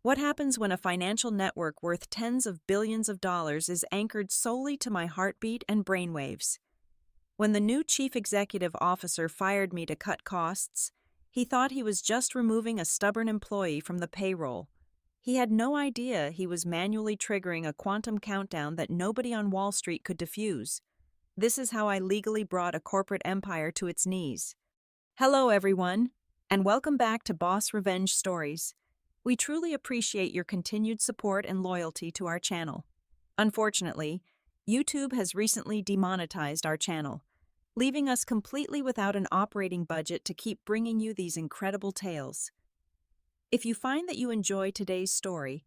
What happens when a financial network worth tens of billions of dollars is anchored solely to my heartbeat and brainwaves? When the new chief executive officer fired me to cut costs, he thought he was just removing a stubborn employee from the payroll. He had no idea he was manually triggering a quantum countdown that nobody on Wall Street could defuse. This is how I legally brought a corporate empire to its knees. Hello, everyone, and welcome back to Boss Revenge Stories. We truly appreciate your continued support and loyalty to our channel. Unfortunately, YouTube has recently demonetized our channel, leaving us completely without an operating budget to keep bringing you these incredible tales. If you find that you enjoy today's story,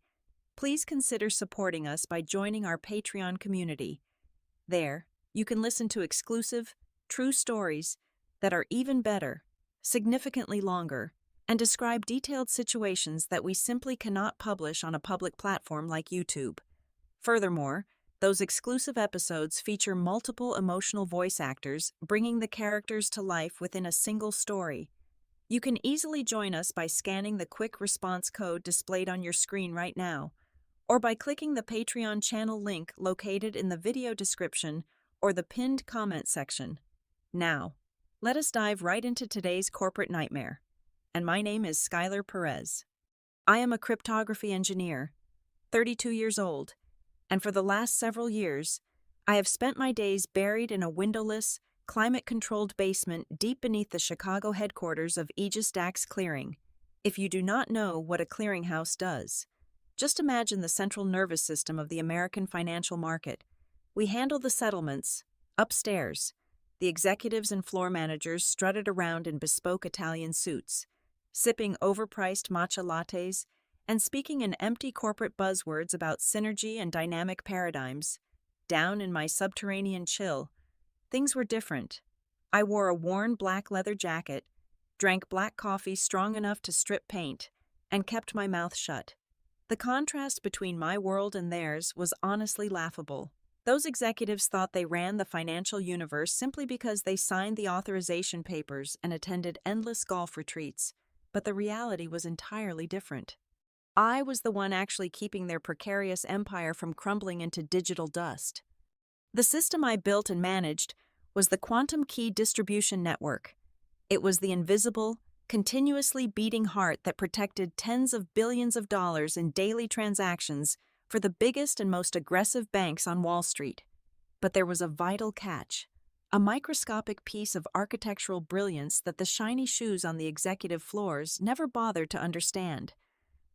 please consider supporting us by joining our Patreon community. There, you can listen to exclusive, true stories that are even better, significantly longer, and describe detailed situations that we simply cannot publish on a public platform like YouTube. Furthermore, those exclusive episodes feature multiple emotional voice actors, bringing the characters to life within a single story. You can easily join us by scanning the quick response code displayed on your screen right now, or by clicking the Patreon channel link located in the video description or the pinned comment section. Now, let us dive right into today's corporate nightmare. And my name is Skylar Perez. I am a cryptography engineer, 32 years old, and for the last several years, I have spent my days buried in a windowless, climate-controlled basement deep beneath the Chicago headquarters of Aegis Dax Clearing. If you do not know what a clearinghouse does, just imagine the central nervous system of the American financial market. We handle the settlements. Upstairs, the executives and floor managers strutted around in bespoke Italian suits, sipping overpriced matcha lattes and speaking in empty corporate buzzwords about synergy and dynamic paradigms. Down in my subterranean chill, things were different. I wore a worn black leather jacket, drank black coffee strong enough to strip paint, and kept my mouth shut. The contrast between my world and theirs was honestly laughable. Those executives thought they ran the financial universe simply because they signed the authorization papers and attended endless golf retreats, but the reality was entirely different. I was the one actually keeping their precarious empire from crumbling into digital dust. The system I built and managed was the quantum key distribution network. It was the invisible, continuously beating heart that protected tens of billions of dollars in daily transactions for the biggest and most aggressive banks on Wall Street. But there was a vital catch, a microscopic piece of architectural brilliance that the shiny shoes on the executive floors never bothered to understand,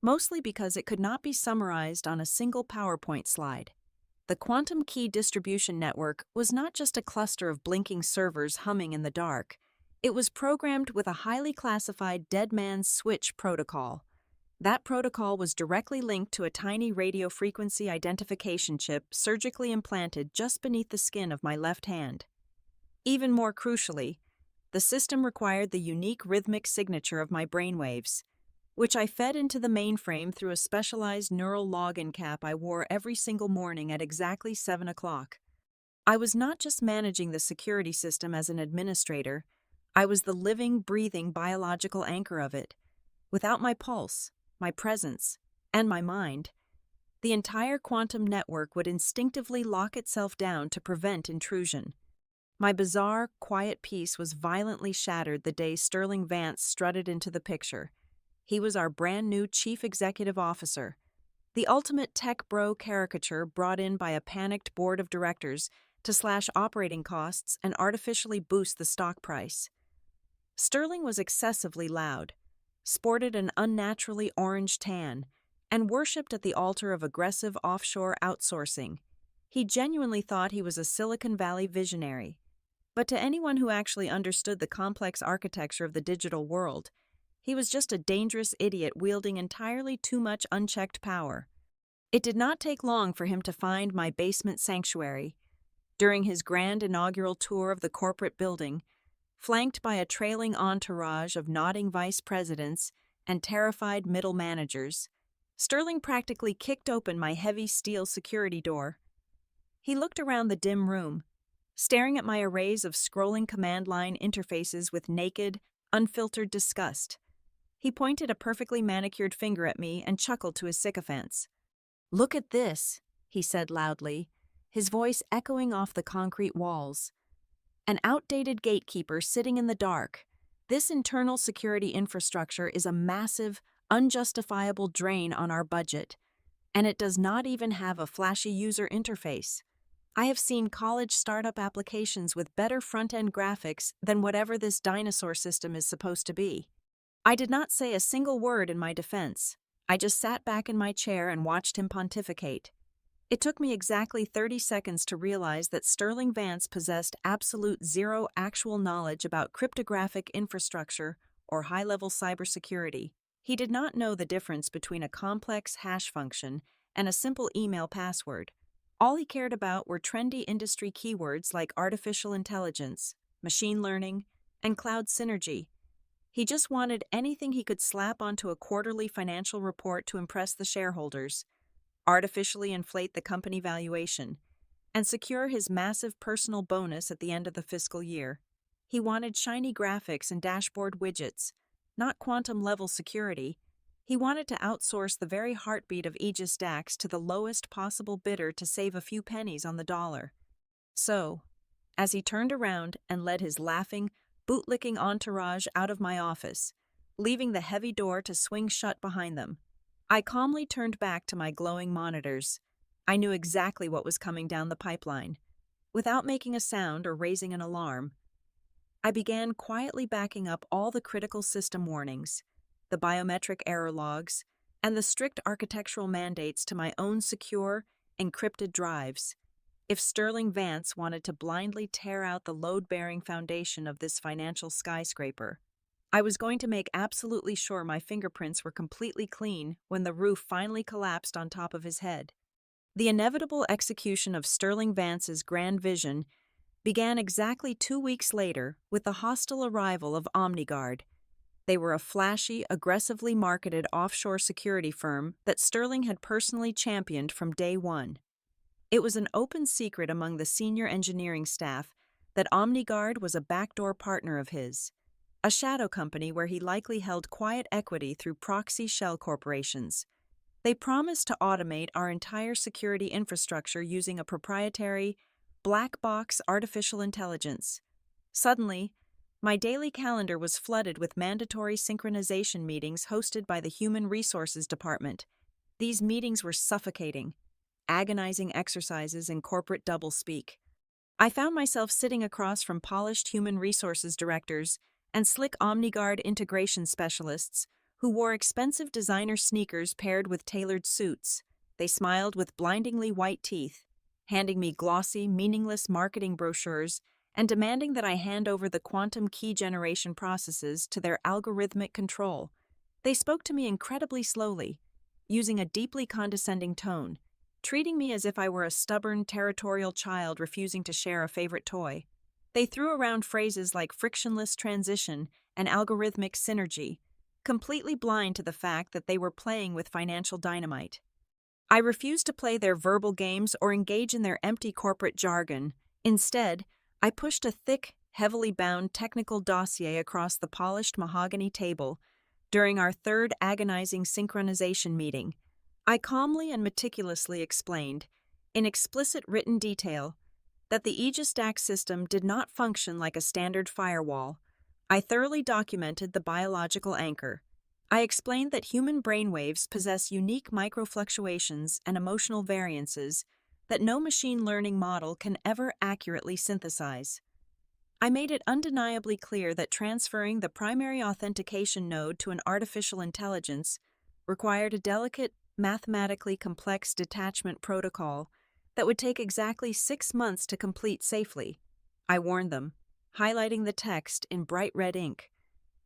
mostly because it could not be summarized on a single PowerPoint slide. The quantum key distribution network was not just a cluster of blinking servers humming in the dark. It was programmed with a highly classified dead man's switch protocol. That protocol was directly linked to a tiny radio frequency identification chip surgically implanted just beneath the skin of my left hand. Even more crucially, the system required the unique rhythmic signature of my brainwaves, which I fed into the mainframe through a specialized neural login cap I wore every single morning at exactly 7 o'clock. I was not just managing the security system as an administrator, I was the living, breathing biological anchor of it. Without my pulse, my presence, and my mind, the entire quantum network would instinctively lock itself down to prevent intrusion. My bizarre, quiet peace was violently shattered the day Sterling Vance strutted into the picture. He was our brand new chief executive officer, the ultimate tech bro caricature brought in by a panicked board of directors to slash operating costs and artificially boost the stock price. Sterling was excessively loud, sported an unnaturally orange tan, and worshipped at the altar of aggressive offshore outsourcing. He genuinely thought he was a Silicon Valley visionary. But to anyone who actually understood the complex architecture of the digital world, he was just a dangerous idiot wielding entirely too much unchecked power. It did not take long for him to find my basement sanctuary. During his grand inaugural tour of the corporate building, flanked by a trailing entourage of nodding vice presidents and terrified middle managers, Sterling practically kicked open my heavy steel security door. He looked around the dim room, staring at my arrays of scrolling command line interfaces with naked, unfiltered disgust. He pointed a perfectly manicured finger at me and chuckled to his sycophants. "Look at this," he said loudly, his voice echoing off the concrete walls. "An outdated gatekeeper sitting in the dark. This internal security infrastructure is a massive, unjustifiable drain on our budget, and it does not even have a flashy user interface. I have seen college startup applications with better front-end graphics than whatever this dinosaur system is supposed to be." I did not say a single word in my defense. I just sat back in my chair and watched him pontificate. It took me exactly 30 seconds to realize that Sterling Vance possessed absolute zero actual knowledge about cryptographic infrastructure or high-level cybersecurity. He did not know the difference between a complex hash function and a simple email password. All he cared about were trendy industry keywords like artificial intelligence, machine learning, and cloud synergy. He just wanted anything he could slap onto a quarterly financial report to impress the shareholders, artificially inflate the company valuation, and secure his massive personal bonus at the end of the fiscal year. He wanted shiny graphics and dashboard widgets, not quantum-level security. He wanted to outsource the very heartbeat of Aegis DAX to the lowest possible bidder to save a few pennies on the dollar. So, as he turned around and led his laughing, bootlicking entourage out of my office, leaving the heavy door to swing shut behind them, I calmly turned back to my glowing monitors. I knew exactly what was coming down the pipeline. Without making a sound or raising an alarm, I began quietly backing up all the critical system warnings, the biometric error logs, and the strict architectural mandates to my own secure, encrypted drives. If Sterling Vance wanted to blindly tear out the load-bearing foundation of this financial skyscraper, I was going to make absolutely sure my fingerprints were completely clean when the roof finally collapsed on top of his head. The inevitable execution of Sterling Vance's grand vision began exactly 2 weeks later with the hostile arrival of OmniGuard. They were a flashy, aggressively marketed offshore security firm that Sterling had personally championed from day one. It was an open secret among the senior engineering staff that OmniGuard was a backdoor partner of his, a shadow company where he likely held quiet equity through proxy shell corporations. They promised to automate our entire security infrastructure using a proprietary, black box artificial intelligence. Suddenly, my daily calendar was flooded with mandatory synchronization meetings hosted by the Human Resources Department. These meetings were suffocating, agonizing exercises in corporate doublespeak. I found myself sitting across from polished human resources directors and slick OmniGuard integration specialists who wore expensive designer sneakers paired with tailored suits. They smiled with blindingly white teeth, handing me glossy, meaningless marketing brochures and demanding that I hand over the quantum key generation processes to their algorithmic control. They spoke to me incredibly slowly, using a deeply condescending tone, treating me as if I were a stubborn, territorial child refusing to share a favorite toy. They threw around phrases like frictionless transition and algorithmic synergy, completely blind to the fact that they were playing with financial dynamite. I refused to play their verbal games or engage in their empty corporate jargon. Instead, I pushed a thick, heavily bound technical dossier across the polished mahogany table during our third agonizing synchronization meeting. I calmly and meticulously explained, in explicit written detail, that the Aegis DAX system did not function like a standard firewall. I thoroughly documented the biological anchor. I explained that human brainwaves possess unique microfluctuations and emotional variances that no machine learning model can ever accurately synthesize. I made it undeniably clear that transferring the primary authentication node to an artificial intelligence required a delicate, mathematically complex detachment protocol that would take exactly 6 months to complete safely. I warned them, highlighting the text in bright red ink,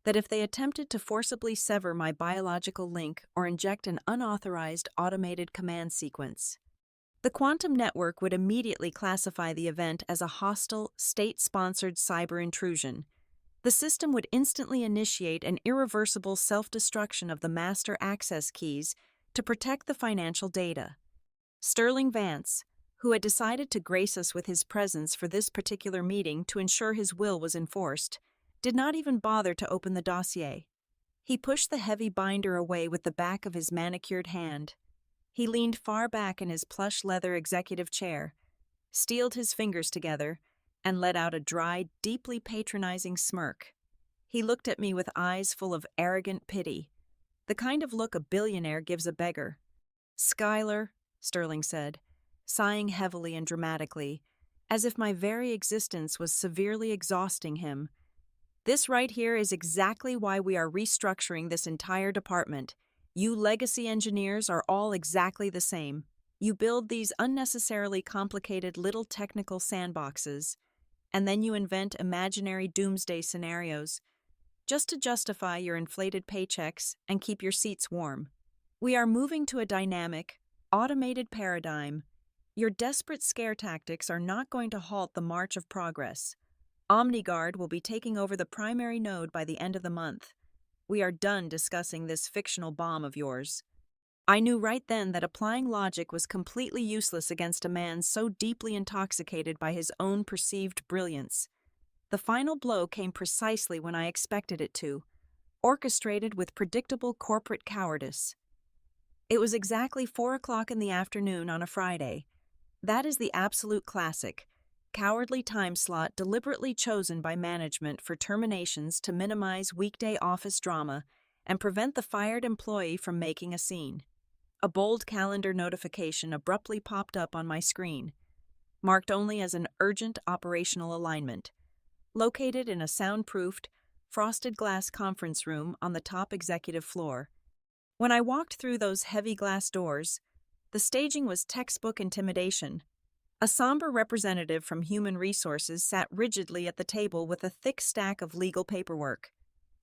that if they attempted to forcibly sever my biological link or inject an unauthorized automated command sequence, the quantum network would immediately classify the event as a hostile, state-sponsored cyber intrusion. The system would instantly initiate an irreversible self-destruction of the master access keys to protect the financial data. Sterling Vance, who had decided to grace us with his presence for this particular meeting to ensure his will was enforced, did not even bother to open the dossier. He pushed the heavy binder away with the back of his manicured hand. He leaned far back in his plush leather executive chair, steeled his fingers together, and let out a dry, deeply patronizing smirk. He looked at me with eyes full of arrogant pity, the kind of look a billionaire gives a beggar. "Schuyler," Sterling said, sighing heavily and dramatically, as if my very existence was severely exhausting him. "This right here is exactly why we are restructuring this entire department. You legacy engineers are all exactly the same. You build these unnecessarily complicated little technical sandboxes, and then you invent imaginary doomsday scenarios just to justify your inflated paychecks and keep your seats warm. We are moving to a dynamic, automated paradigm. Your desperate scare tactics are not going to halt the march of progress. OmniGuard will be taking over the primary node by the end of the month. We are done discussing this fictional bomb of yours." I knew right then that applying logic was completely useless against a man so deeply intoxicated by his own perceived brilliance. The final blow came precisely when I expected it to, orchestrated with predictable corporate cowardice. It was exactly 4 o'clock in the afternoon on a Friday. That is the absolute classic, cowardly time slot deliberately chosen by management for terminations to minimize weekday office drama and prevent the fired employee from making a scene. A bold calendar notification abruptly popped up on my screen, marked only as an urgent operational alignment. Located in a soundproofed, frosted glass conference room on the top executive floor. When I walked through those heavy glass doors, the staging was textbook intimidation. A somber representative from Human Resources sat rigidly at the table with a thick stack of legal paperwork.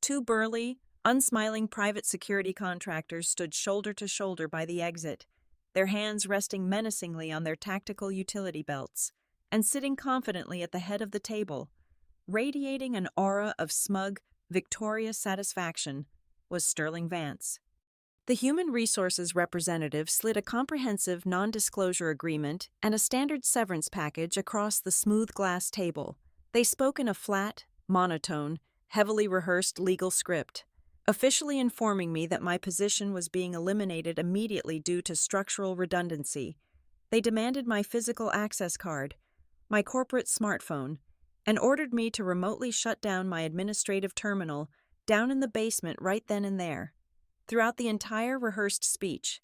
Two burly, unsmiling private security contractors stood shoulder to shoulder by the exit, their hands resting menacingly on their tactical utility belts, and sitting confidently at the head of the table, radiating an aura of smug, victorious satisfaction, was Sterling Vance. The Human Resources representative slid a comprehensive non-disclosure agreement and a standard severance package across the smooth glass table. They spoke in a flat, monotone, heavily rehearsed legal script, officially informing me that my position was being eliminated immediately due to structural redundancy. They demanded my physical access card, my corporate smartphone, and ordered me to remotely shut down my administrative terminal down in the basement right then and there. Throughout the entire rehearsed speech,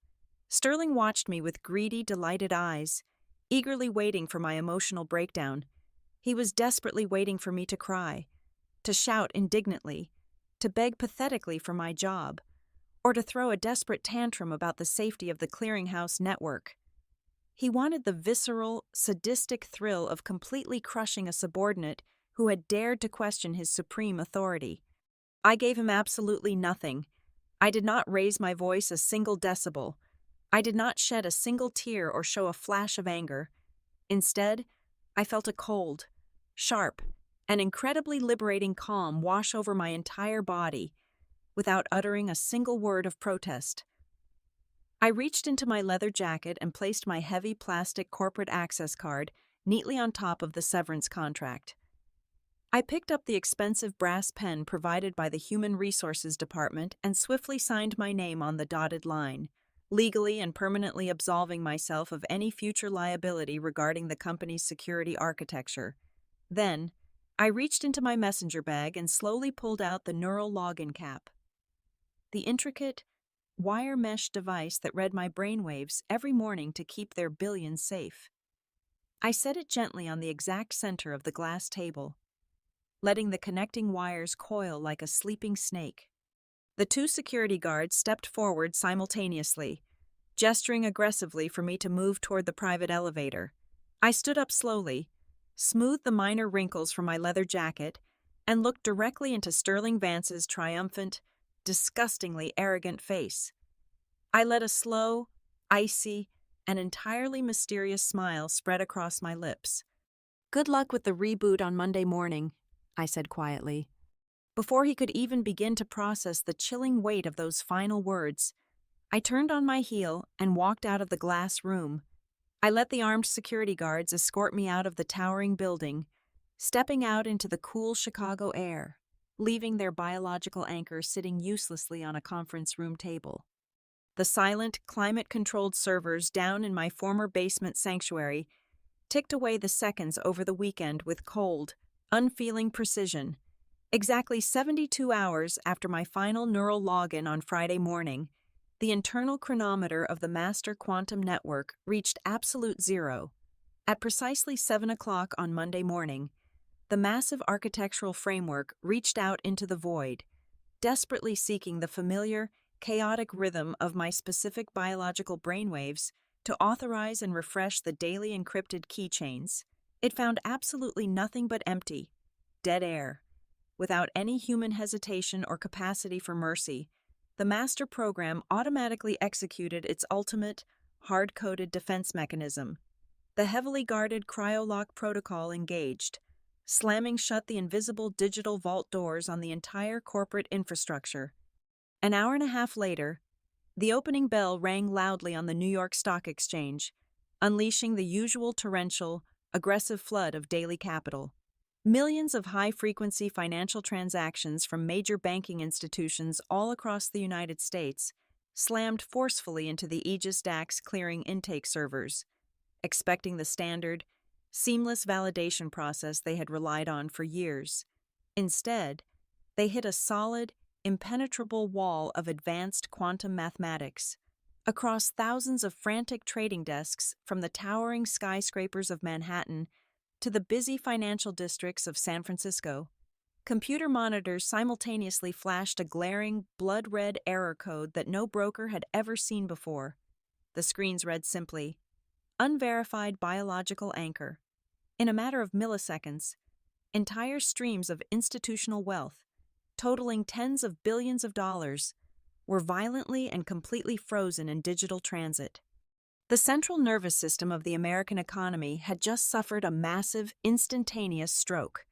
Sterling watched me with greedy, delighted eyes, eagerly waiting for my emotional breakdown. He was desperately waiting for me to cry, to shout indignantly, to beg pathetically for my job, or to throw a desperate tantrum about the safety of the clearinghouse network. He wanted the visceral, sadistic thrill of completely crushing a subordinate who had dared to question his supreme authority. I gave him absolutely nothing. I did not raise my voice a single decibel. I did not shed a single tear or show a flash of anger. Instead, I felt a cold, sharp, and incredibly liberating calm wash over my entire body, without uttering a single word of protest. I reached into my leather jacket and placed my heavy plastic corporate access card neatly on top of the severance contract. I picked up the expensive brass pen provided by the Human Resources Department and swiftly signed my name on the dotted line, legally and permanently absolving myself of any future liability regarding the company's security architecture. Then, I reached into my messenger bag and slowly pulled out the neural login cap, the intricate, wire mesh device that read my brainwaves every morning to keep their billions safe. I set it gently on the exact center of the glass table, letting the connecting wires coil like a sleeping snake. The two security guards stepped forward simultaneously, gesturing aggressively for me to move toward the private elevator. I stood up slowly, smoothed the minor wrinkles from my leather jacket, and looked directly into Sterling Vance's triumphant, disgustingly arrogant face. I let a slow, icy, and entirely mysterious smile spread across my lips. "Good luck with the reboot on Monday morning," I said quietly. Before he could even begin to process the chilling weight of those final words, I turned on my heel and walked out of the glass room. I let the armed security guards escort me out of the towering building, stepping out into the cool Chicago air. leaving their biological anchor sitting uselessly on a conference room table. The silent, climate-controlled servers down in my former basement sanctuary ticked away the seconds over the weekend with cold, unfeeling precision. Exactly 72 hours after my final neural login on Friday morning, the internal chronometer of the master quantum network reached absolute zero. At precisely 7 o'clock on Monday morning, the massive architectural framework reached out into the void, desperately seeking the familiar, chaotic rhythm of my specific biological brainwaves to authorize and refresh the daily encrypted keychains. It found absolutely nothing but empty, dead air. Without any human hesitation or capacity for mercy, the master program automatically executed its ultimate, hard-coded defense mechanism. The heavily guarded cryolock protocol engaged, slamming shut the invisible digital vault doors on the entire corporate infrastructure. An hour and a half later, the opening bell rang loudly on the New York Stock Exchange, unleashing the usual torrential, aggressive flood of daily capital. Millions of high-frequency financial transactions from major banking institutions all across the United States slammed forcefully into the Aegis DAX clearing intake servers, expecting the standard, seamless validation process they had relied on for years. Instead, they hit a solid, impenetrable wall of advanced quantum mathematics. Across thousands of frantic trading desks from the towering skyscrapers of Manhattan to the busy financial districts of San Francisco, computer monitors simultaneously flashed a glaring, blood-red error code that no broker had ever seen before. The screens read simply, "Unverified biological anchor." In a matter of milliseconds, entire streams of institutional wealth, totaling tens of billions of dollars, were violently and completely frozen in digital transit. The central nervous system of the American economy had just suffered a massive, instantaneous stroke.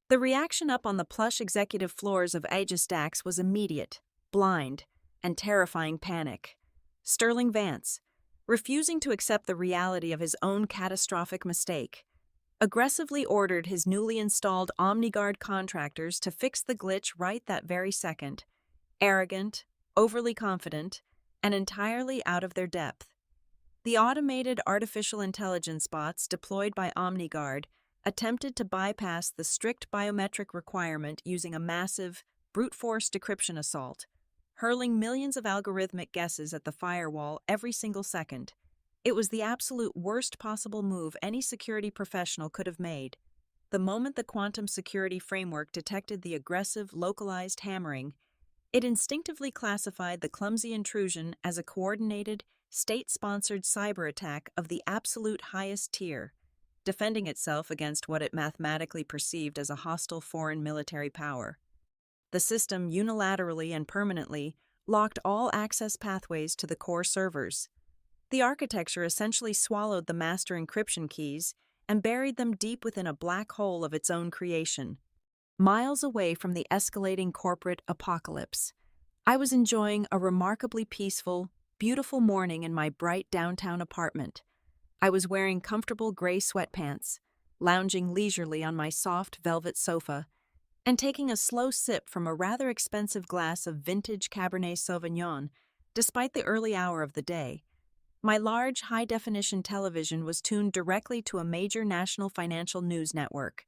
The reaction up on the plush executive floors of Aegis DAX was immediate, blind, and terrifying panic. Sterling Vance, refusing to accept the reality of his own catastrophic mistake, aggressively ordered his newly installed OmniGuard contractors to fix the glitch right that very second, arrogant, overly confident, and entirely out of their depth. The automated artificial intelligence bots deployed by OmniGuard attempted to bypass the strict biometric requirement using a massive, brute-force decryption assault, hurling millions of algorithmic guesses at the firewall every single second. It was the absolute worst possible move any security professional could have made. The moment the quantum security framework detected the aggressive, localized hammering, it instinctively classified the clumsy intrusion as a coordinated, state-sponsored cyber attack of the absolute highest tier, defending itself against what it mathematically perceived as a hostile foreign military power. The system unilaterally and permanently locked all access pathways to the core servers. The architecture essentially swallowed the master encryption keys and buried them deep within a black hole of its own creation. Miles away from the escalating corporate apocalypse, I was enjoying a remarkably peaceful, beautiful morning in my bright downtown apartment. I was wearing comfortable gray sweatpants, lounging leisurely on my soft velvet sofa, and taking a slow sip from a rather expensive glass of vintage Cabernet Sauvignon, despite the early hour of the day. My large, high-definition television was tuned directly to a major national financial news network.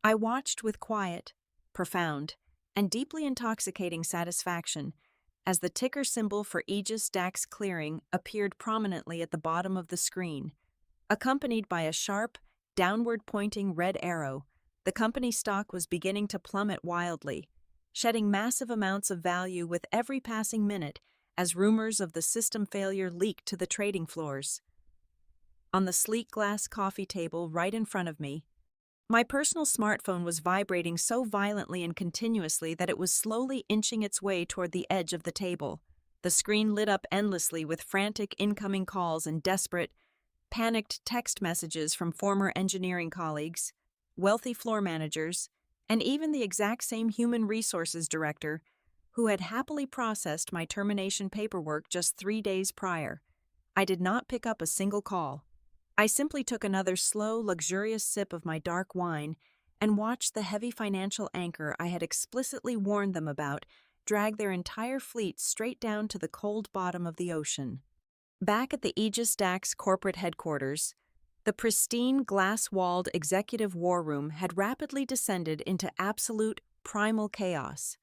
I watched with quiet, profound, and deeply intoxicating satisfaction as the ticker symbol for Aegis DAX clearing appeared prominently at the bottom of the screen. Accompanied by a sharp, downward-pointing red arrow, the company stock was beginning to plummet wildly, shedding massive amounts of value with every passing minute as rumors of the system failure leaked to the trading floors. On the sleek glass coffee table right in front of me, my personal smartphone was vibrating so violently and continuously that it was slowly inching its way toward the edge of the table. The screen lit up endlessly with frantic incoming calls and desperate, panicked text messages from former engineering colleagues, wealthy floor managers, and even the exact same human resources director who had happily processed my termination paperwork just 3 days prior. I did not pick up a single call. I simply took another slow, luxurious sip of my dark wine and watched the heavy financial anchor I had explicitly warned them about drag their entire fleet straight down to the cold bottom of the ocean. Back at the Aegis Dax corporate headquarters, the pristine glass-walled executive war room had rapidly descended into absolute primal chaos.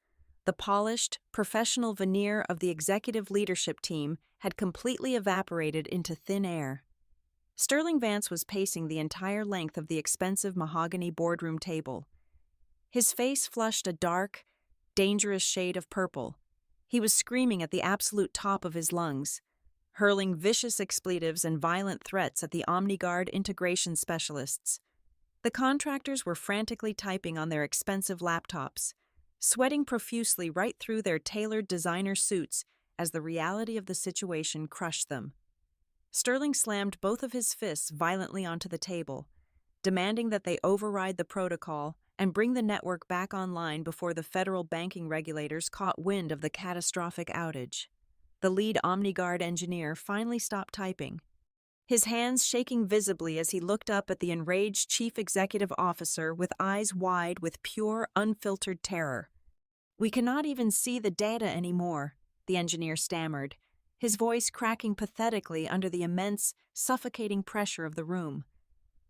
The polished, professional veneer of the executive leadership team had completely evaporated into thin air. Sterling Vance was pacing the entire length of the expensive mahogany boardroom table. His face flushed a dark, dangerous shade of purple. He was screaming at the absolute top of his lungs, hurling vicious expletives and violent threats at the OmniGuard integration specialists. The contractors were frantically typing on their expensive laptops, sweating profusely right through their tailored designer suits as the reality of the situation crushed them. Sterling slammed both of his fists violently onto the table, demanding that they override the protocol and bring the network back online before the federal banking regulators caught wind of the catastrophic outage. The lead OmniGuard engineer finally stopped typing, his hands shaking visibly as he looked up at the enraged chief executive officer with eyes wide with pure, unfiltered terror. "We cannot even see the data anymore," the engineer stammered, his voice cracking pathetically under the immense, suffocating pressure of the room.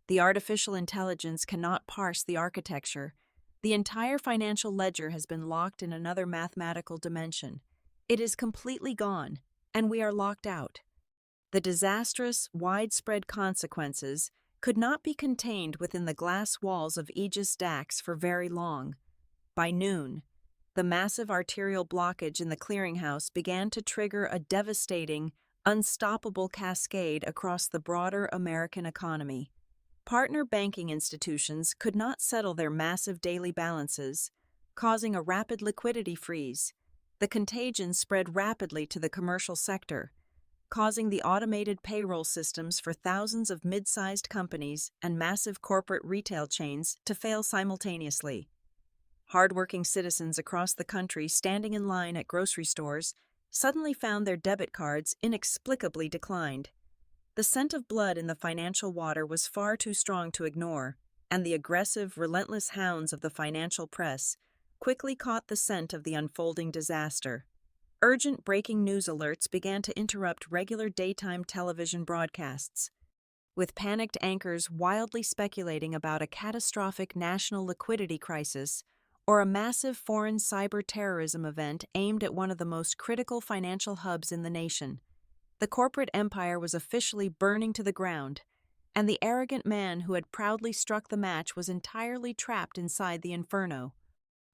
"The artificial intelligence cannot parse the architecture. The entire financial ledger has been locked in another mathematical dimension. It is completely gone, and we are locked out." The disastrous, widespread consequences could not be contained within the glass walls of Aegis Dax for very long. By noon, the massive arterial blockage in the clearinghouse began to trigger a devastating, unstoppable cascade across the broader American economy. Partner banking institutions could not settle their massive daily balances, causing a rapid liquidity freeze. The contagion spread rapidly to the commercial sector, causing the automated payroll systems for thousands of mid-sized companies and massive corporate retail chains to fail simultaneously. Hardworking citizens across the country standing in line at grocery stores suddenly found their debit cards inexplicably declined. The scent of blood in the financial water was far too strong to ignore, and the aggressive, relentless hounds of the financial press quickly caught the scent of the unfolding disaster. Urgent breaking news alerts began to interrupt regular daytime television broadcasts, with panicked anchors wildly speculating about a catastrophic national liquidity crisis or a massive foreign cyber-terrorism event aimed at one of the most critical financial hubs in the nation. The corporate empire was officially burning to the ground, and the arrogant man who had proudly struck the match was entirely trapped inside the inferno.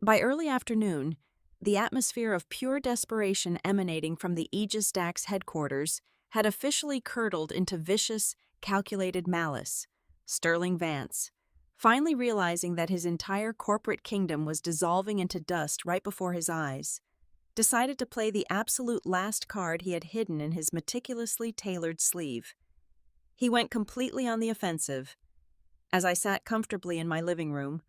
By early afternoon, the atmosphere of pure desperation emanating from the Aegis Dax headquarters had officially curdled into vicious, calculated malice. Sterling Vance, finally realizing that his entire corporate kingdom was dissolving into dust right before his eyes, decided to play the absolute last card he had hidden in his meticulously tailored sleeve. He went completely on the offensive. As I sat comfortably in my living room,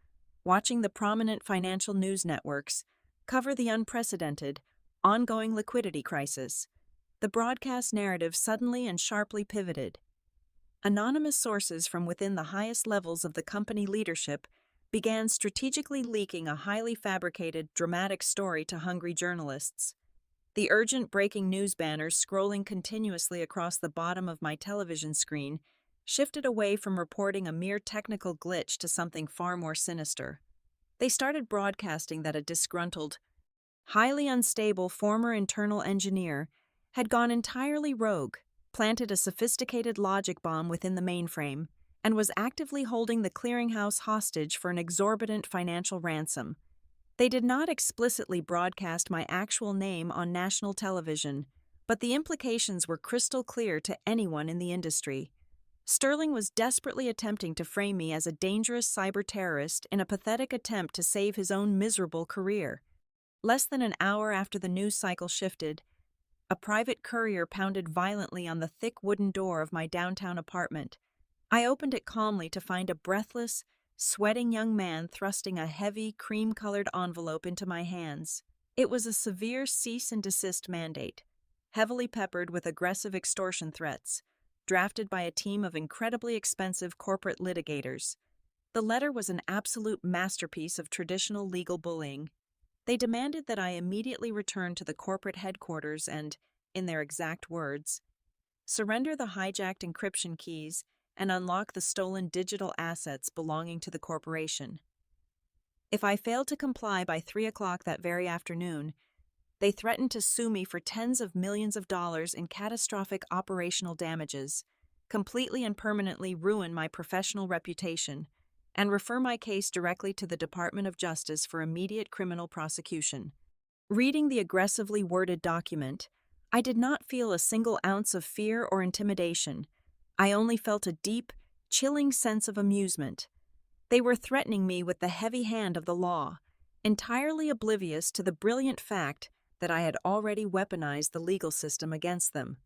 watching the prominent financial news networks cover the unprecedented, ongoing liquidity crisis, the broadcast narrative suddenly and sharply pivoted. Anonymous sources from within the highest levels of the company leadership began strategically leaking a highly fabricated, dramatic story to hungry journalists. The urgent breaking news banners scrolling continuously across the bottom of my television screen shifted away from reporting a mere technical glitch to something far more sinister. They started broadcasting that a disgruntled, highly unstable former internal engineer had gone entirely rogue, planted a sophisticated logic bomb within the mainframe, and was actively holding the clearinghouse hostage for an exorbitant financial ransom. They did not explicitly broadcast my actual name on national television, but the implications were crystal clear to anyone in the industry. Sterling was desperately attempting to frame me as a dangerous cyber-terrorist in a pathetic attempt to save his own miserable career. Less than an hour after the news cycle shifted, a private courier pounded violently on the thick wooden door of my downtown apartment. I opened it calmly to find a breathless, sweating young man thrusting a heavy, cream-colored envelope into my hands. It was a severe cease and desist mandate, heavily peppered with aggressive extortion threats, drafted by a team of incredibly expensive corporate litigators. The letter was an absolute masterpiece of traditional legal bullying. They demanded that I immediately return to the corporate headquarters and, in their exact words, surrender the hijacked encryption keys and unlock the stolen digital assets belonging to the corporation. If I failed to comply by 3 o'clock that very afternoon, they threatened to sue me for tens of millions of dollars in catastrophic operational damages, completely and permanently ruin my professional reputation, and refer my case directly to the Department of Justice for immediate criminal prosecution. Reading the aggressively worded document, I did not feel a single ounce of fear or intimidation. I only felt a deep, chilling sense of amusement. They were threatening me with the heavy hand of the law, entirely oblivious to the brilliant fact that I had already weaponized the legal system against them.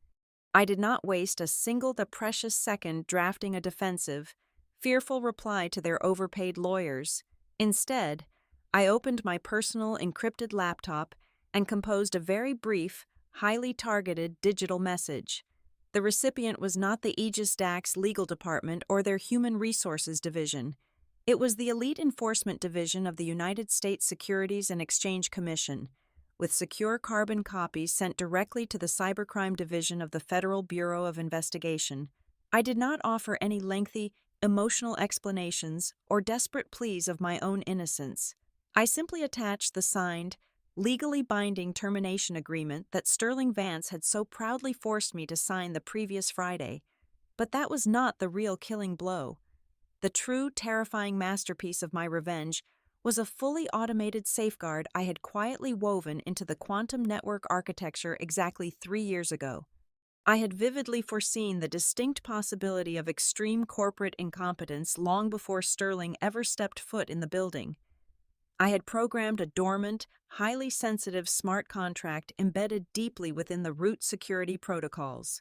I did not waste a single precious second drafting a defensive, fearful reply to their overpaid lawyers. Instead, I opened my personal encrypted laptop and composed a very brief, highly targeted digital message. The recipient was not the Aegis Dax legal department or their human resources division. It was the Elite Enforcement Division of the United States Securities and Exchange Commission, with secure carbon copies sent directly to the Cybercrime Division of the Federal Bureau of Investigation. I did not offer any lengthy, emotional explanations or desperate pleas of my own innocence. I simply attached the signed, legally binding termination agreement that Sterling Vance had so proudly forced me to sign the previous Friday. But that was not the real killing blow. The true, terrifying masterpiece of my revenge was a fully automated safeguard I had quietly woven into the quantum network architecture exactly 3 years ago. I had vividly foreseen the distinct possibility of extreme corporate incompetence long before Sterling ever stepped foot in the building. I had programmed a dormant, highly sensitive smart contract embedded deeply within the root security protocols.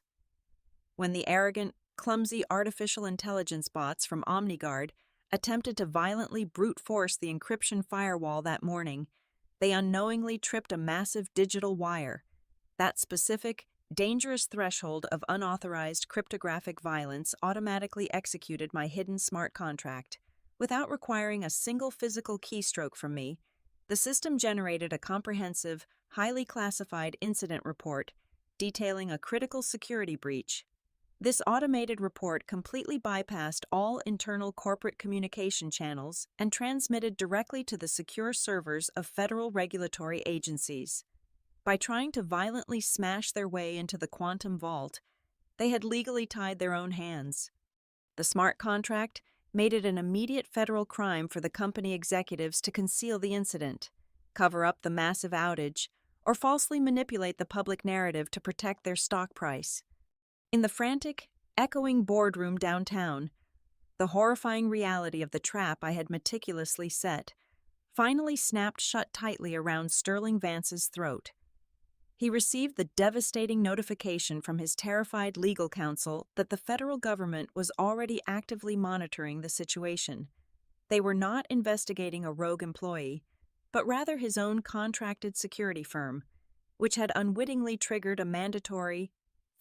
When the arrogant, clumsy artificial intelligence bots from OmniGuard attempted to violently brute force the encryption firewall that morning, they unknowingly tripped a massive digital wire. That specific, dangerous threshold of unauthorized cryptographic violence automatically executed my hidden smart contract. Without requiring a single physical keystroke from me, the system generated a comprehensive, highly classified incident report detailing a critical security breach. This automated report completely bypassed all internal corporate communication channels and transmitted directly to the secure servers of federal regulatory agencies. By trying to violently smash their way into the quantum vault, they had legally tied their own hands. The smart contract made it an immediate federal crime for the company executives to conceal the incident, cover up the massive outage, or falsely manipulate the public narrative to protect their stock price. In the frantic, echoing boardroom downtown, the horrifying reality of the trap I had meticulously set finally snapped shut tightly around Sterling Vance's throat. He received the devastating notification from his terrified legal counsel that the federal government was already actively monitoring the situation. They were not investigating a rogue employee, but rather his own contracted security firm, which had unwittingly triggered a mandatory,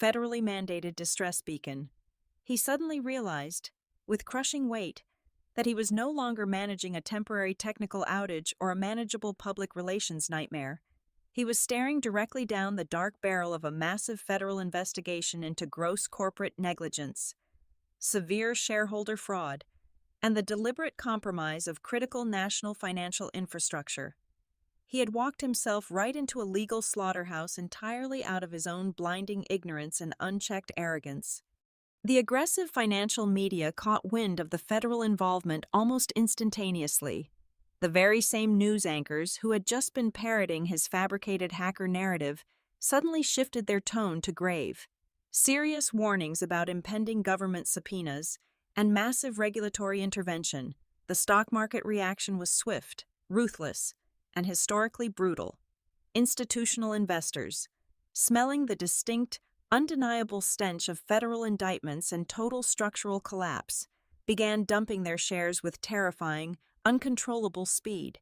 federally mandated distress beacon. He suddenly realized, with crushing weight, that he was no longer managing a temporary technical outage or a manageable public relations nightmare. He was staring directly down the dark barrel of a massive federal investigation into gross corporate negligence, severe shareholder fraud, and the deliberate compromise of critical national financial infrastructure. He had walked himself right into a legal slaughterhouse entirely out of his own blinding ignorance and unchecked arrogance. The aggressive financial media caught wind of the federal involvement almost instantaneously. The very same news anchors who had just been parroting his fabricated hacker narrative suddenly shifted their tone to grave. Serious warnings about impending government subpoenas and massive regulatory intervention. The stock market reaction was swift, ruthless, and historically brutal. Institutional investors, smelling the distinct, undeniable stench of federal indictments and total structural collapse, began dumping their shares with terrifying, uncontrollable speed.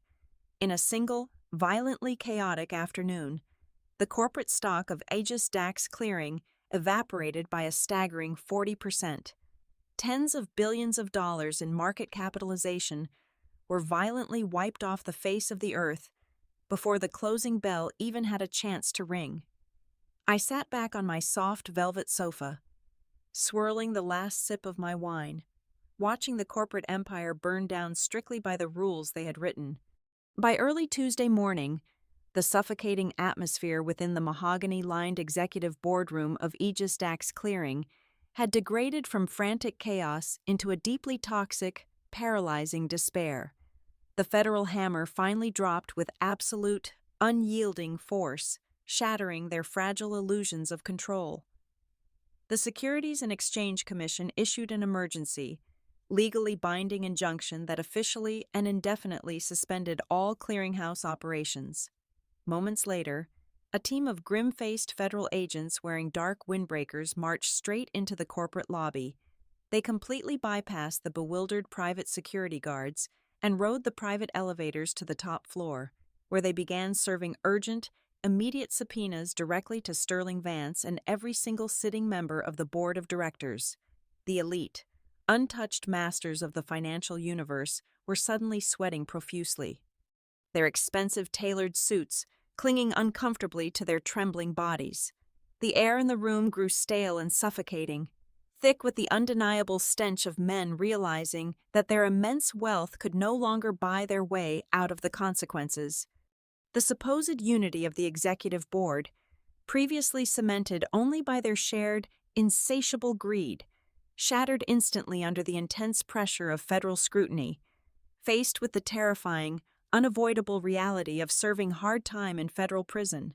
In a single, violently chaotic afternoon, the corporate stock of Aegis Dax Clearing evaporated by a staggering 40%. Tens of billions of dollars in market capitalization were violently wiped off the face of the earth before the closing bell even had a chance to ring. I sat back on my soft velvet sofa, swirling the last sip of my wine, watching the corporate empire burn down strictly by the rules they had written. By early Tuesday morning, the suffocating atmosphere within the mahogany-lined executive boardroom of Aegis Dax Clearing had degraded from frantic chaos into a deeply toxic, paralyzing despair. The federal hammer finally dropped with absolute, unyielding force, shattering their fragile illusions of control. The Securities and Exchange Commission issued an emergency, legally binding injunction that officially and indefinitely suspended all clearinghouse operations. Moments later, a team of grim-faced federal agents wearing dark windbreakers marched straight into the corporate lobby. They completely bypassed the bewildered private security guards and rode the private elevators to the top floor, where they began serving urgent, immediate subpoenas directly to Sterling Vance and every single sitting member of the board of directors. The elite, untouched masters of the financial universe were suddenly sweating profusely, their expensive tailored suits clinging uncomfortably to their trembling bodies. The air in the room grew stale and suffocating, thick with the undeniable stench of men realizing that their immense wealth could no longer buy their way out of the consequences. The supposed unity of the executive board, previously cemented only by their shared, insatiable greed, shattered instantly under the intense pressure of federal scrutiny. Faced with the terrifying, unavoidable reality of serving hard time in federal prison,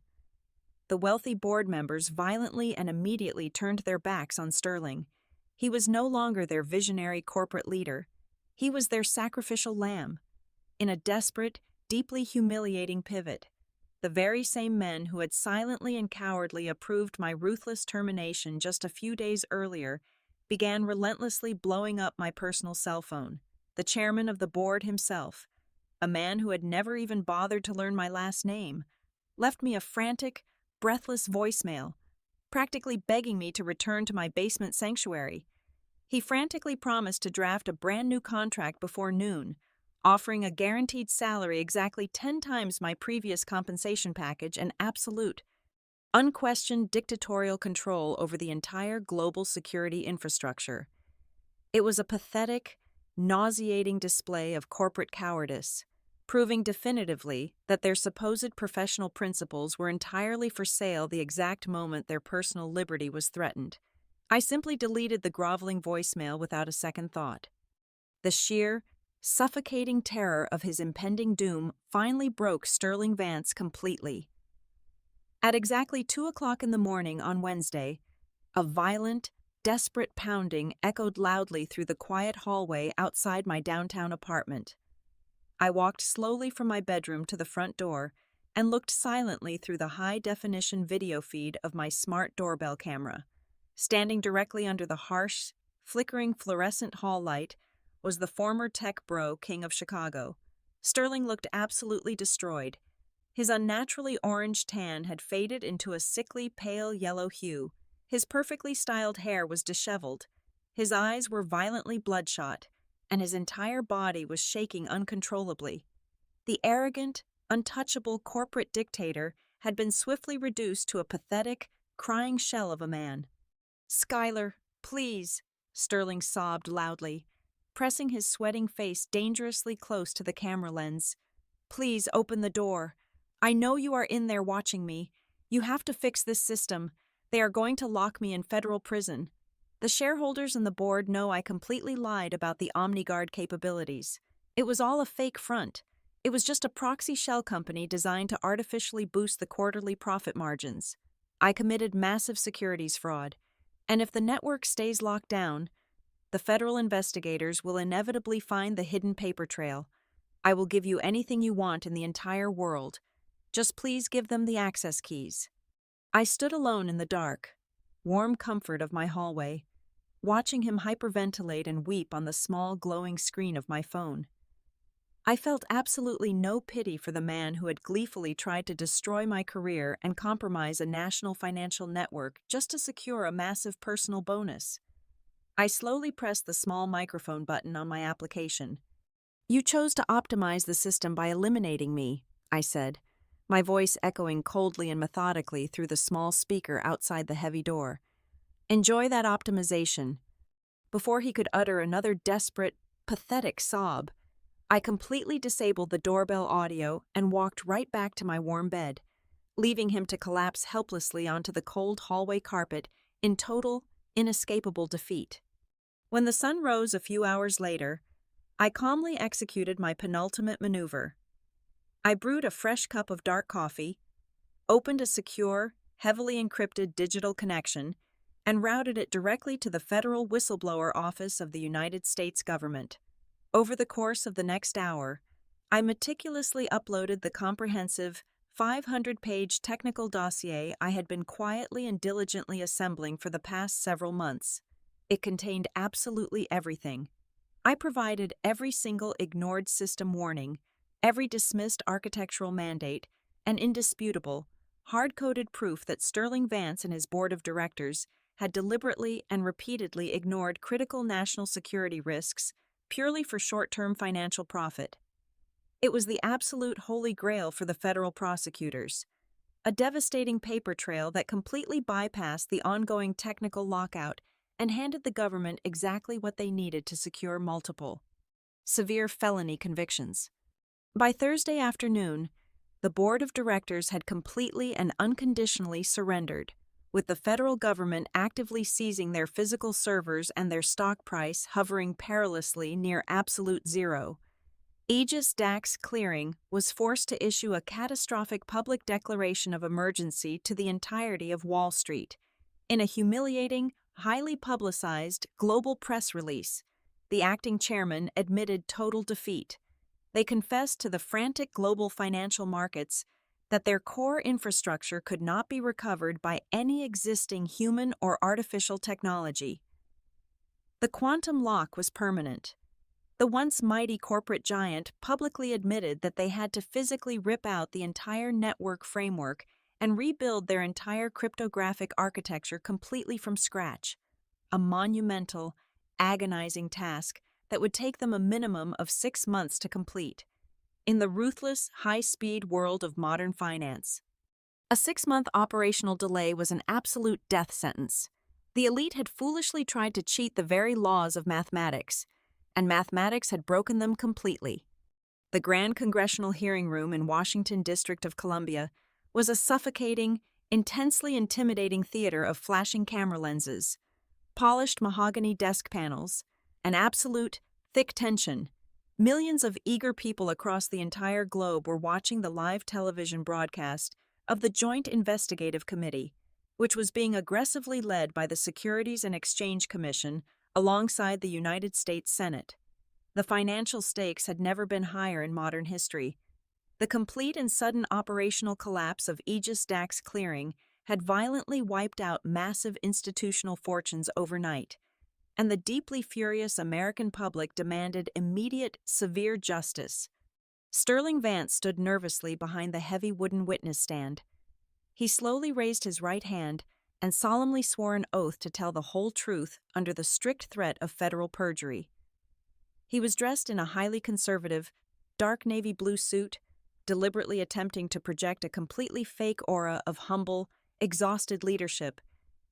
the wealthy board members violently and immediately turned their backs on Sterling. He was no longer their visionary corporate leader. He was their sacrificial lamb. In a desperate, deeply humiliating pivot, the very same men who had silently and cowardly approved my ruthless termination just a few days earlier began relentlessly blowing up my personal cell phone. The chairman of the board himself, a man who had never even bothered to learn my last name, left me a frantic, breathless voicemail, practically begging me to return to my basement sanctuary. He frantically promised to draft a brand new contract before noon, offering a guaranteed salary exactly 10 times my previous compensation package and absolute, unquestioned dictatorial control over the entire global security infrastructure. It was a pathetic, nauseating display of corporate cowardice, proving definitively that their supposed professional principles were entirely for sale the exact moment their personal liberty was threatened. I simply deleted the groveling voicemail without a second thought. The sheer, suffocating terror of his impending doom finally broke Sterling Vance completely. At exactly 2 o'clock in the morning on Wednesday, a violent, desperate pounding echoed loudly through the quiet hallway outside my downtown apartment. I walked slowly from my bedroom to the front door and looked silently through the high-definition video feed of my smart doorbell camera. Standing directly under the harsh, flickering fluorescent hall light was the former tech bro king of Chicago. Sterling looked absolutely destroyed. His unnaturally orange tan had faded into a sickly pale yellow hue. His perfectly styled hair was disheveled. His eyes were violently bloodshot, and his entire body was shaking uncontrollably. The arrogant, untouchable corporate dictator had been swiftly reduced to a pathetic, crying shell of a man. "Skylar, please," Sterling sobbed loudly, pressing his sweating face dangerously close to the camera lens. "Please open the door. I know you are in there watching me. You have to fix this system. They are going to lock me in federal prison. The shareholders and the board know I completely lied about the OmniGuard capabilities. It was all a fake front. It was just a proxy shell company designed to artificially boost the quarterly profit margins. I committed massive securities fraud, and if the network stays locked down, the federal investigators will inevitably find the hidden paper trail. I will give you anything you want in the entire world. Just please give them the access keys." I stood alone in the dark, warm comfort of my hallway, watching him hyperventilate and weep on the small glowing screen of my phone. I felt absolutely no pity for the man who had gleefully tried to destroy my career and compromise a national financial network just to secure a massive personal bonus. I slowly pressed the small microphone button on my application. "You chose to optimize the system by eliminating me," I said, my voice echoing coldly and methodically through the small speaker outside the heavy door. "Enjoy that optimization." Before he could utter another desperate, pathetic sob, I completely disabled the doorbell audio and walked right back to my warm bed, leaving him to collapse helplessly onto the cold hallway carpet in total, inescapable defeat. When the sun rose a few hours later, I calmly executed my penultimate maneuver. I brewed a fresh cup of dark coffee, opened a secure, heavily encrypted digital connection, and routed it directly to the Federal Whistleblower Office of the United States government. Over the course of the next hour, I meticulously uploaded the comprehensive 500-page technical dossier I had been quietly and diligently assembling for the past several months. It contained absolutely everything. I provided every single ignored system warning, every dismissed architectural mandate, and indisputable, hard-coded proof that Sterling Vance and his board of directors had deliberately and repeatedly ignored critical national security risks purely for short-term financial profit. It was the absolute holy grail for the federal prosecutors, a devastating paper trail that completely bypassed the ongoing technical lockout and handed the government exactly what they needed to secure multiple, severe felony convictions. By Thursday afternoon, the board of directors had completely and unconditionally surrendered, with the federal government actively seizing their physical servers and their stock price hovering perilously near absolute zero. Aegis Dax Clearing was forced to issue a catastrophic public declaration of emergency to the entirety of Wall Street. In a humiliating, highly publicized global press release, the acting chairman admitted total defeat. They confessed to the frantic global financial markets that their core infrastructure could not be recovered by any existing human or artificial technology. The quantum lock was permanent. The once mighty corporate giant publicly admitted that they had to physically rip out the entire network framework and rebuild their entire cryptographic architecture completely from scratch, a monumental, agonizing task that would take them a minimum of 6 months to complete. In the ruthless, high-speed world of modern finance, a 6-month operational delay was an absolute death sentence. The elite had foolishly tried to cheat the very laws of mathematics, and mathematics had broken them completely. The Grand Congressional Hearing Room in Washington District of Columbia was a suffocating, intensely intimidating theater of flashing camera lenses, polished mahogany desk panels, and absolute, thick tension. Millions of eager people across the entire globe were watching the live television broadcast of the Joint Investigative Committee, which was being aggressively led by the Securities and Exchange Commission alongside the United States Senate. The financial stakes had never been higher in modern history. The complete and sudden operational collapse of Aegis Dax Clearing had violently wiped out massive institutional fortunes overnight, and the deeply furious American public demanded immediate, severe justice. Sterling Vance stood nervously behind the heavy wooden witness stand. He slowly raised his right hand and solemnly swore an oath to tell the whole truth under the strict threat of federal perjury. He was dressed in a highly conservative, dark navy blue suit, deliberately attempting to project a completely fake aura of humble, exhausted leadership.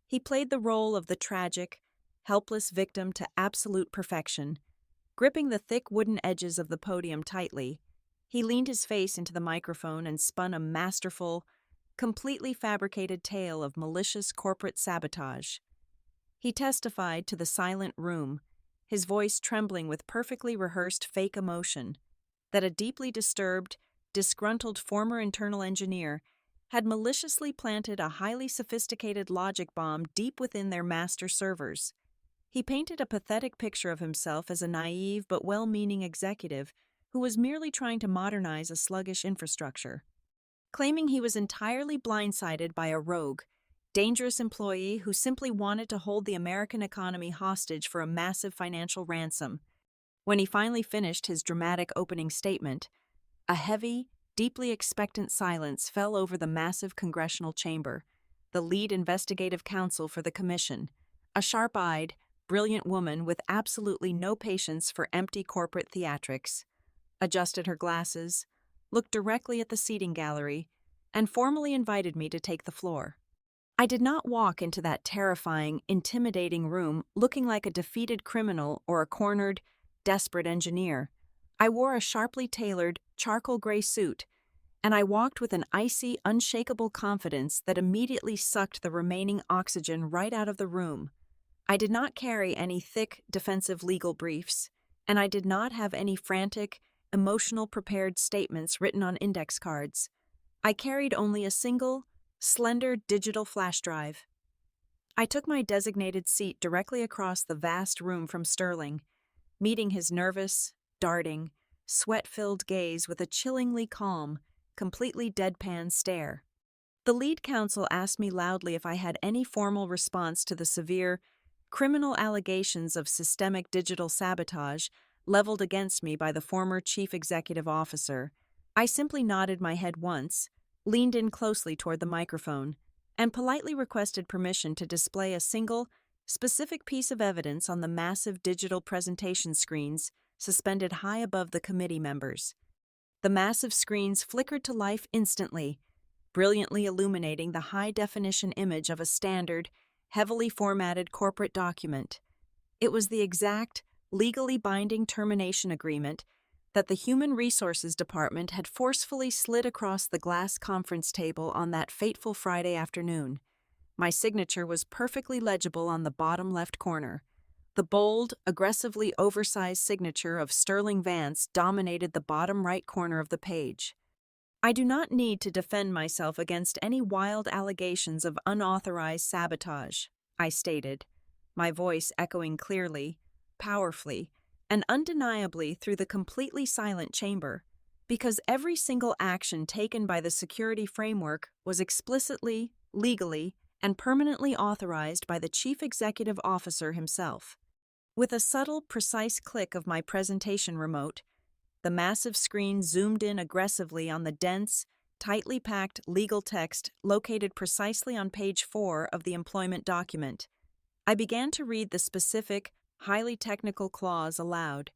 He played the role of the tragic, helpless victim to absolute perfection. Gripping the thick wooden edges of the podium tightly, he leaned his face into the microphone and spun a masterful, completely fabricated tale of malicious corporate sabotage. He testified to the silent room, his voice trembling with perfectly rehearsed fake emotion, that a deeply disturbed, disgruntled former internal engineer had maliciously planted a highly sophisticated logic bomb deep within their master servers. He painted a pathetic picture of himself as a naive but well-meaning executive who was merely trying to modernize a sluggish infrastructure, claiming he was entirely blindsided by a rogue, dangerous employee who simply wanted to hold the American economy hostage for a massive financial ransom. When he finally finished his dramatic opening statement, a heavy, deeply expectant silence fell over the massive congressional chamber. The lead investigative counsel for the commission, a sharp-eyed, brilliant woman with absolutely no patience for empty corporate theatrics, adjusted her glasses, looked directly at the seating gallery, and formally invited me to take the floor. I did not walk into that terrifying, intimidating room looking like a defeated criminal or a cornered, desperate engineer. I wore a sharply tailored, charcoal gray suit, and I walked with an icy, unshakable confidence that immediately sucked the remaining oxygen right out of the room. I did not carry any thick, defensive legal briefs, and I did not have any frantic, emotional prepared statements written on index cards. I carried only a single, slender digital flash drive. I took my designated seat directly across the vast room from Sterling, meeting his nervous, darting, sweat-filled gaze with a chillingly calm, completely deadpan stare. The lead counsel asked me loudly if I had any formal response to the severe, criminal allegations of systemic digital sabotage leveled against me by the former chief executive officer. I simply nodded my head once, leaned in closely toward the microphone, and politely requested permission to display a single, specific piece of evidence on the massive digital presentation screens suspended high above the committee members. The massive screens flickered to life instantly, brilliantly illuminating the high-definition image of a standard, heavily formatted corporate document. It was the exact, legally binding termination agreement that the Human Resources Department had forcefully slid across the glass conference table on that fateful Friday afternoon. My signature was perfectly legible on the bottom left corner. The bold, aggressively oversized signature of Sterling Vance dominated the bottom right corner of the page. I do not need to defend myself against any wild allegations of unauthorized sabotage, I stated, my voice echoing clearly, powerfully, and undeniably through the completely silent chamber, because every single action taken by the security framework was explicitly, legally, and permanently authorized by the Chief Executive Officer himself. With a subtle, precise click of my presentation remote, the massive screen zoomed in aggressively on the dense, tightly packed legal text located precisely on page 4 of the employment document. I began to read the specific, highly technical clause aloud,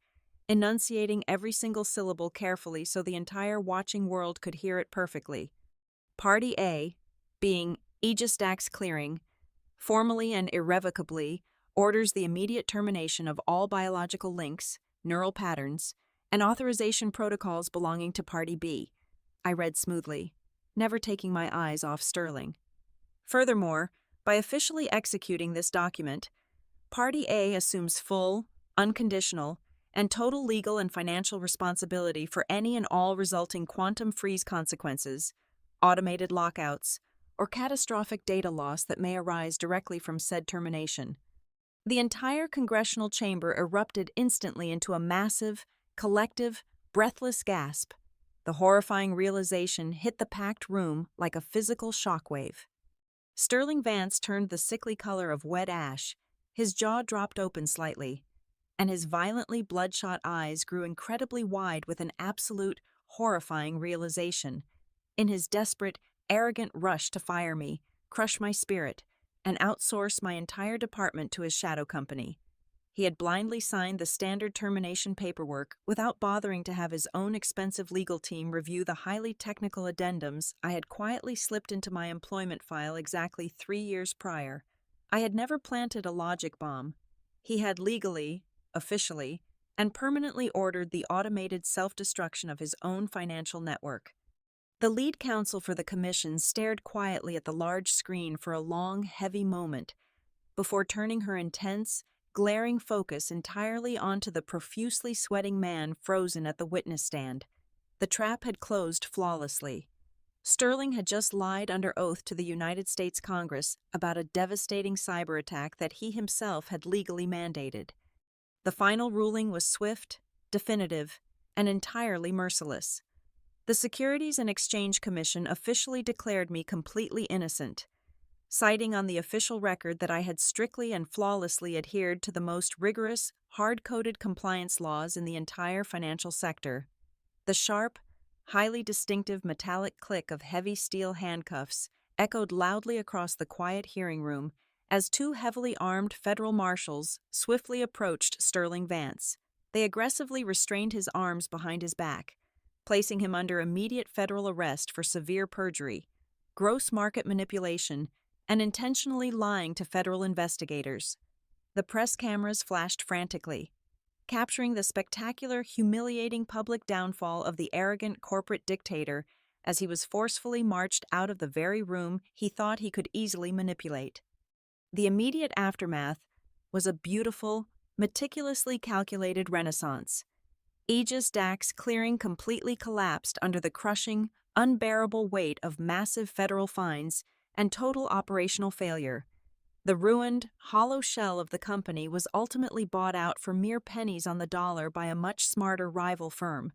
enunciating every single syllable carefully so the entire watching world could hear it perfectly. Party A, being Aegis Dax Clearing, formally and irrevocably orders the immediate termination of all biological links, neural patterns, and authorization protocols belonging to Party B, I read smoothly, never taking my eyes off Sterling. Furthermore, by officially executing this document, Party A assumes full, unconditional, and total legal and financial responsibility for any and all resulting quantum freeze consequences, automated lockouts, or catastrophic data loss that may arise directly from said termination. The entire congressional chamber erupted instantly into a massive, collective, breathless gasp. The horrifying realization hit the packed room like a physical shockwave. Sterling Vance turned the sickly color of wet ash, his jaw dropped open slightly, and his violently bloodshot eyes grew incredibly wide with an absolute, horrifying realization. In his desperate, arrogant rush to fire me, crush my spirit, and outsource my entire department to his shadow company, he had blindly signed the standard termination paperwork without bothering to have his own expensive legal team review the highly technical addendums I had quietly slipped into my employment file exactly 3 years prior. I had never planted a logic bomb. He had legally, officially, and permanently ordered the automated self-destruction of his own financial network. The lead counsel for the commission stared quietly at the large screen for a long, heavy moment before turning her intense, glaring focus entirely onto the profusely sweating man frozen at the witness stand. The trap had closed flawlessly. Sterling had just lied under oath to the United States Congress about a devastating cyber attack that he himself had legally mandated. The final ruling was swift, definitive, and entirely merciless. The Securities and Exchange Commission officially declared me completely innocent, citing on the official record that I had strictly and flawlessly adhered to the most rigorous, hard-coded compliance laws in the entire financial sector. The sharp, highly distinctive metallic click of heavy steel handcuffs echoed loudly across the quiet hearing room as two heavily armed federal marshals swiftly approached Sterling Vance. They aggressively restrained his arms behind his back, placing him under immediate federal arrest for severe perjury, gross market manipulation, and intentionally lying to federal investigators. The press cameras flashed frantically, capturing the spectacular, humiliating public downfall of the arrogant corporate dictator as he was forcefully marched out of the very room he thought he could easily manipulate. The immediate aftermath was a beautiful, meticulously calculated renaissance. Aegis Dax clearing completely collapsed under the crushing, unbearable weight of massive federal fines and total operational failure. The ruined, hollow shell of the company was ultimately bought out for mere pennies on the dollar by a much smarter rival firm.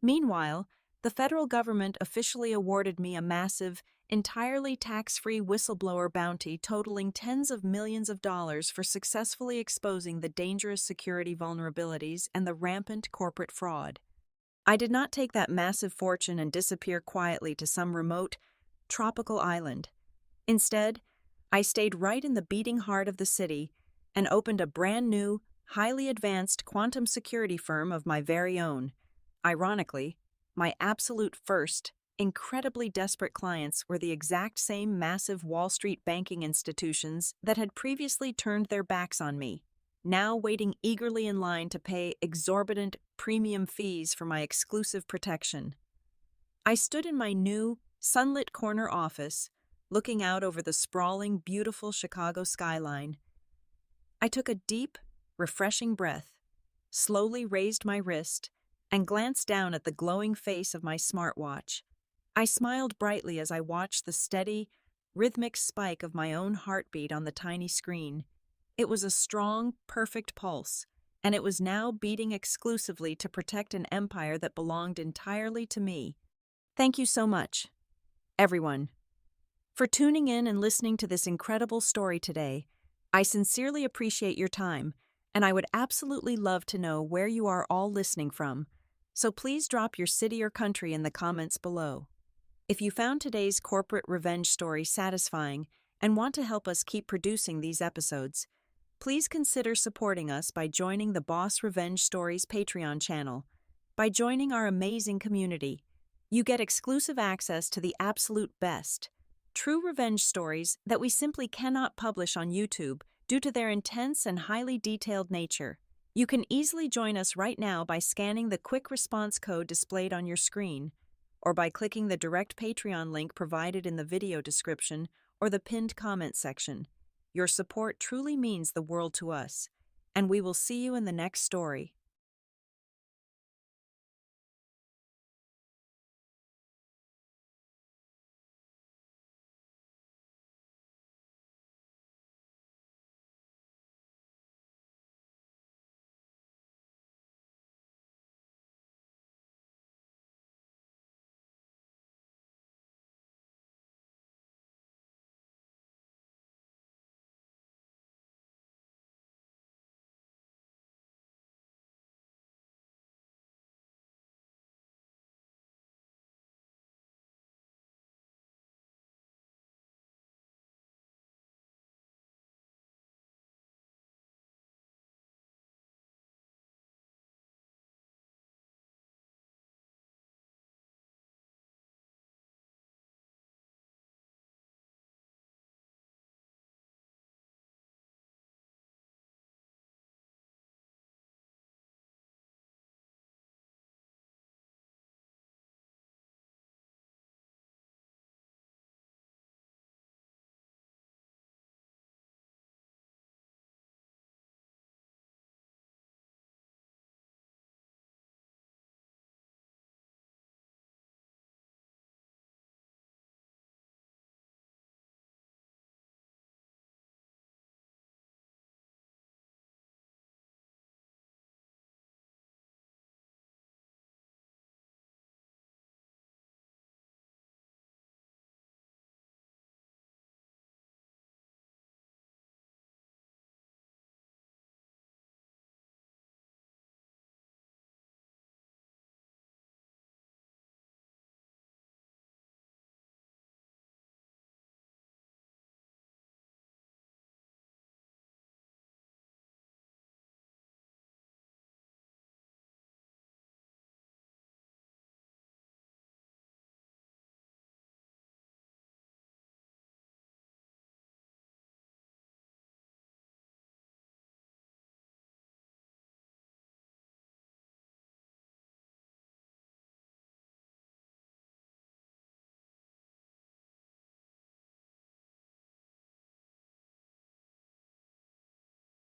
Meanwhile, the federal government officially awarded me a massive, entirely tax-free whistleblower bounty totaling tens of millions of dollars for successfully exposing the dangerous security vulnerabilities and the rampant corporate fraud. I did not take that massive fortune and disappear quietly to some remote, tropical island. Instead, I stayed right in the beating heart of the city and opened a brand new, highly advanced quantum security firm of my very own. Ironically, my absolute first, incredibly desperate clients were the exact same massive Wall Street banking institutions that had previously turned their backs on me, now waiting eagerly in line to pay exorbitant premium fees for my exclusive protection. I stood in my new, sunlit corner office, looking out over the sprawling, beautiful Chicago skyline. I took a deep, refreshing breath, slowly raised my wrist, and glanced down at the glowing face of my smartwatch. I smiled brightly as I watched the steady, rhythmic spike of my own heartbeat on the tiny screen. It was a strong, perfect pulse, and it was now beating exclusively to protect an empire that belonged entirely to me. Thank you so much, everyone, for tuning in and listening to this incredible story today. I sincerely appreciate your time, and I would absolutely love to know where you are all listening from. So please drop your city or country in the comments below. If you found today's corporate revenge story satisfying and want to help us keep producing these episodes, please consider supporting us by joining the Boss Revenge Stories Patreon channel. By joining our amazing community, you get exclusive access to the absolute best, true revenge stories that we simply cannot publish on YouTube due to their intense and highly detailed nature. You can easily join us right now by scanning the quick response code displayed on your screen, or by clicking the direct Patreon link provided in the video description or the pinned comment section. Your support truly means the world to us, and we will see you in the next story.